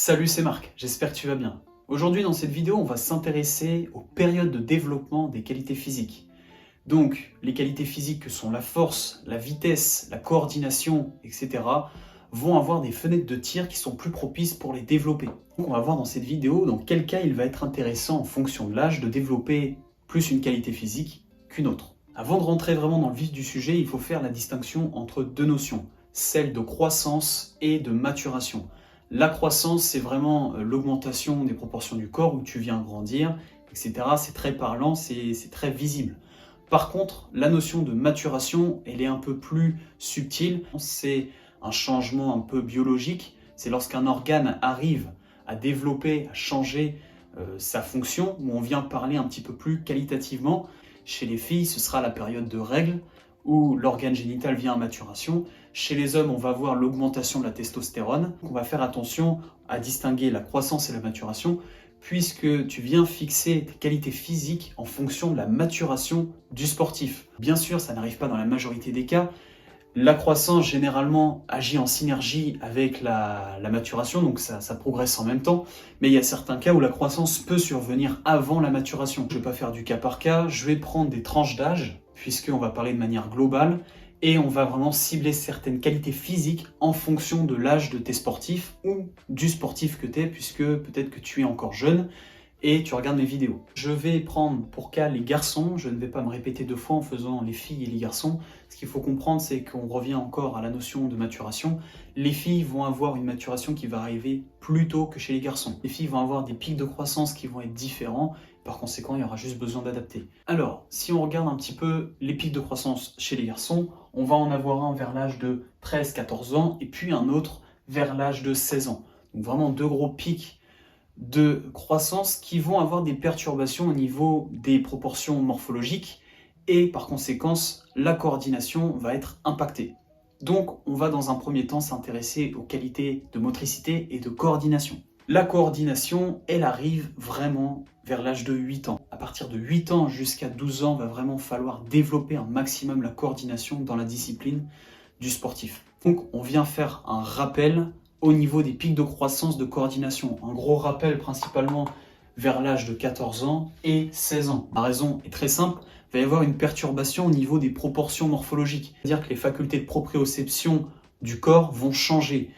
Salut, c'est Marc, j'espère que tu vas bien. Aujourd'hui dans cette vidéo, on va s'intéresser aux périodes de développement des qualités physiques. Donc les qualités physiques que sont la force, la vitesse, la coordination, etc. vont avoir des fenêtres de tir qui sont plus propices pour les développer. Donc on va voir dans cette vidéo dans quel cas il va être intéressant en fonction de l'âge de développer plus une qualité physique qu'une autre. Avant de rentrer vraiment dans le vif du sujet, il faut faire la distinction entre deux notions, celle de croissance et de maturation. La croissance, c'est vraiment l'augmentation des proportions du corps où tu viens grandir, etc. C'est très parlant, c'est très visible. Par contre, la notion de maturation, elle est un peu plus subtile. C'est un changement un peu biologique. C'est lorsqu'un organe arrive à développer, à changer sa fonction, où on vient parler un petit peu plus qualitativement. Chez les filles, ce sera la période de règles, où l'organe génital vient à maturation. Chez les hommes, on va voir l'augmentation de la testostérone. On va faire attention à distinguer la croissance et la maturation, puisque tu viens fixer tes qualités physiques en fonction de la maturation du sportif. Bien sûr, ça n'arrive pas dans la majorité des cas. La croissance, généralement, agit en synergie avec la maturation, donc ça progresse en même temps. Mais il y a certains cas où la croissance peut survenir avant la maturation. Je ne vais pas faire du cas par cas, je vais prendre des tranches d'âge, puisqu'on va parler de manière globale, et on va vraiment cibler certaines qualités physiques en fonction de l'âge de tes sportifs ou du sportif que tu es, puisque peut-être que tu es encore jeune et tu regardes mes vidéos. Je vais prendre pour cas les garçons, je ne vais pas me répéter deux fois en faisant les filles et les garçons. Ce qu'il faut comprendre, c'est qu'on revient encore à la notion de maturation. Les filles vont avoir une maturation qui va arriver plus tôt que chez les garçons. Les filles vont avoir des pics de croissance qui vont être différents. Par conséquent, il y aura juste besoin d'adapter. Alors, si on regarde un petit peu les pics de croissance chez les garçons, on va en avoir un vers l'âge de 13-14 ans et puis un autre vers l'âge de 16 ans. Donc vraiment deux gros pics de croissance qui vont avoir des perturbations au niveau des proportions morphologiques et par conséquent, la coordination va être impactée. Donc, on va dans un premier temps s'intéresser aux qualités de motricité et de coordination. La coordination, elle arrive vraiment vers l'âge de 8 ans. À partir de 8 ans jusqu'à 12 ans, va vraiment falloir développer un maximum la coordination dans la discipline du sportif. Donc, on vient faire un rappel au niveau des pics de croissance de coordination. Un gros rappel principalement vers l'âge de 14 ans et 16 ans. La raison est très simple, il va y avoir une perturbation au niveau des proportions morphologiques. C'est-à-dire que les facultés de proprioception du corps vont changer.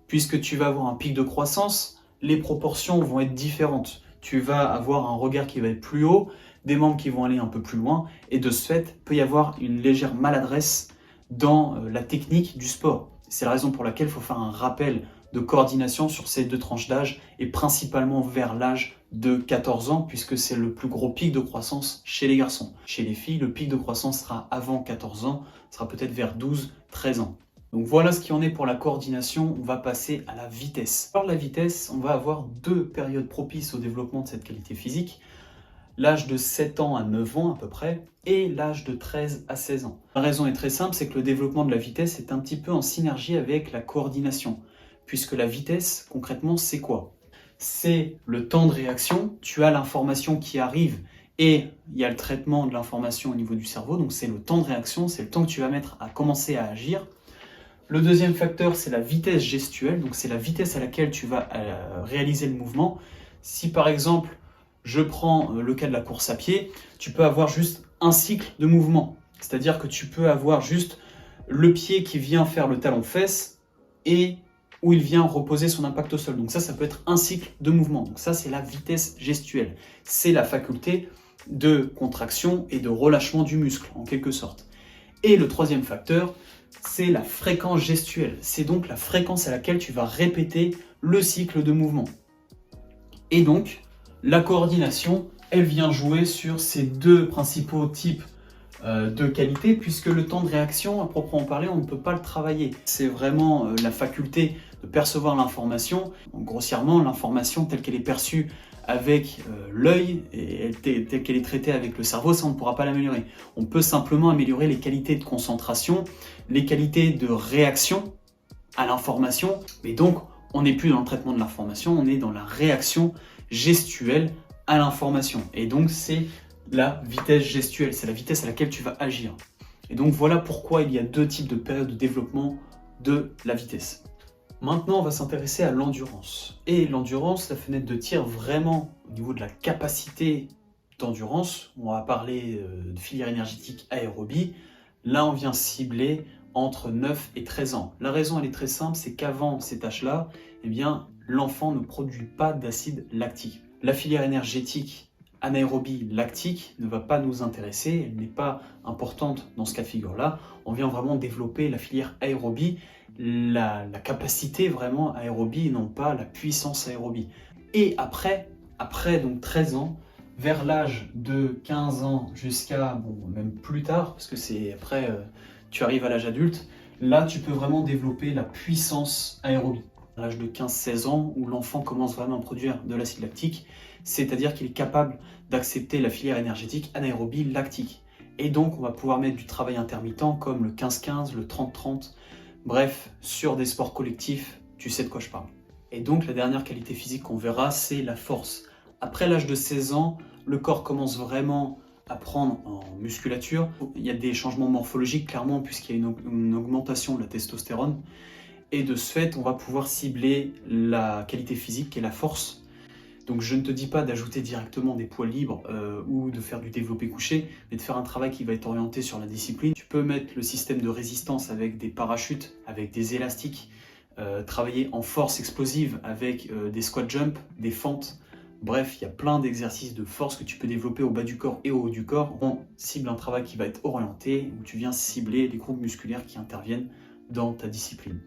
Puisque tu vas avoir un pic de croissance, les proportions vont être différentes. Tu vas avoir un regard qui va être plus haut, des membres qui vont aller un peu plus loin, et de ce fait, il peut y avoir une légère maladresse dans la technique du sport. C'est la raison pour laquelle il faut faire un rappel de coordination sur ces deux tranches d'âge, et principalement vers l'âge de 14 ans, puisque c'est le plus gros pic de croissance chez les garçons. Chez les filles, le pic de croissance sera avant 14 ans, sera peut-être vers 12-13 ans. Donc voilà ce qui en est pour la coordination, on va passer à la vitesse. Par la vitesse, on va avoir deux périodes propices au développement de cette qualité physique, l'âge de 7 ans à 9 ans à peu près, et l'âge de 13 à 16 ans. La raison est très simple, c'est que le développement de la vitesse est un petit peu en synergie avec la coordination, puisque la vitesse, concrètement, c'est quoi? C'est le temps de réaction, tu as l'information qui arrive, et il y a le traitement de l'information au niveau du cerveau, donc c'est le temps de réaction, c'est le temps que tu vas mettre à commencer à agir. Le deuxième facteur, c'est la vitesse gestuelle, donc c'est la vitesse à laquelle tu vas réaliser le mouvement. Si par exemple, je prends le cas de la course à pied, tu peux avoir juste un cycle de mouvement. C'est-à-dire que tu peux avoir juste le pied qui vient faire le talon-fesse et où il vient reposer son impact au sol. Donc ça peut être un cycle de mouvement. Donc ça, c'est la vitesse gestuelle. C'est la faculté de contraction et de relâchement du muscle, en quelque sorte. Et le troisième facteur, c'est la fréquence gestuelle. C'est donc la fréquence à laquelle tu vas répéter le cycle de mouvement. Et donc, la coordination, elle vient jouer sur ces deux principaux types de qualité, puisque le temps de réaction, à proprement parler, on ne peut pas le travailler. C'est vraiment la faculté de percevoir l'information. Grossièrement, l'information telle qu'elle est perçue avec l'œil et telle qu'elle est traitée avec le cerveau, ça on ne pourra pas l'améliorer. On peut simplement améliorer les qualités de concentration, les qualités de réaction à l'information, mais donc on n'est plus dans le traitement de l'information, on est dans la réaction gestuelle à l'information. Et donc c'est la vitesse gestuelle, c'est la vitesse à laquelle tu vas agir. Et donc voilà pourquoi il y a deux types de périodes de développement de la vitesse. Maintenant, on va s'intéresser à l'endurance. Et l'endurance, la fenêtre de tir vraiment au niveau de la capacité d'endurance, on va parler de filière énergétique aérobie. Là, on vient cibler entre 9 et 13 ans. La raison, elle est très simple, c'est qu'avant cet âge-là, eh bien, l'enfant ne produit pas d'acide lactique. La filière énergétique anaérobie lactique ne va pas nous intéresser, elle n'est pas importante dans ce cas de figure-là. On vient vraiment développer la filière aérobie, la capacité vraiment aérobie et non pas la puissance aérobie. Et après donc 13 ans, vers l'âge de 15 ans jusqu'à, bon, même plus tard, parce que c'est après, tu arrives à l'âge adulte, là tu peux vraiment développer la puissance aérobie. À l'âge de 15-16 ans, où l'enfant commence vraiment à produire de l'acide lactique, c'est-à-dire qu'il est capable d'accepter la filière énergétique anaérobie lactique. Et donc on va pouvoir mettre du travail intermittent comme le 15-15, le 30-30, bref, sur des sports collectifs, tu sais de quoi je parle. Et donc la dernière qualité physique qu'on verra, c'est la force. Après l'âge de 16 ans, le corps commence vraiment à prendre en musculature. Il y a des changements morphologiques, clairement, puisqu'il y a une augmentation de la testostérone. Et de ce fait, on va pouvoir cibler la qualité physique et la force. Donc je ne te dis pas d'ajouter directement des poids libres ou de faire du développé couché, mais de faire un travail qui va être orienté sur la discipline. Tu peux mettre le système de résistance avec des parachutes, avec des élastiques, travailler en force explosive avec des squat jump, des fentes. Bref, il y a plein d'exercices de force que tu peux développer au bas du corps et au haut du corps. On cible un travail qui va être orienté, où tu viens cibler les groupes musculaires qui interviennent dans ta discipline.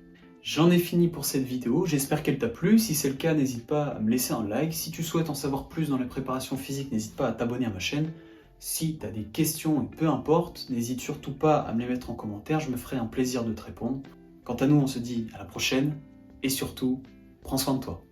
J'en ai fini pour cette vidéo, j'espère qu'elle t'a plu. Si c'est le cas, n'hésite pas à me laisser un like. Si tu souhaites en savoir plus dans la préparation physique, n'hésite pas à t'abonner à ma chaîne. Si tu as des questions, peu importe, n'hésite surtout pas à me les mettre en commentaire, je me ferai un plaisir de te répondre. Quant à nous, on se dit à la prochaine, et surtout, prends soin de toi.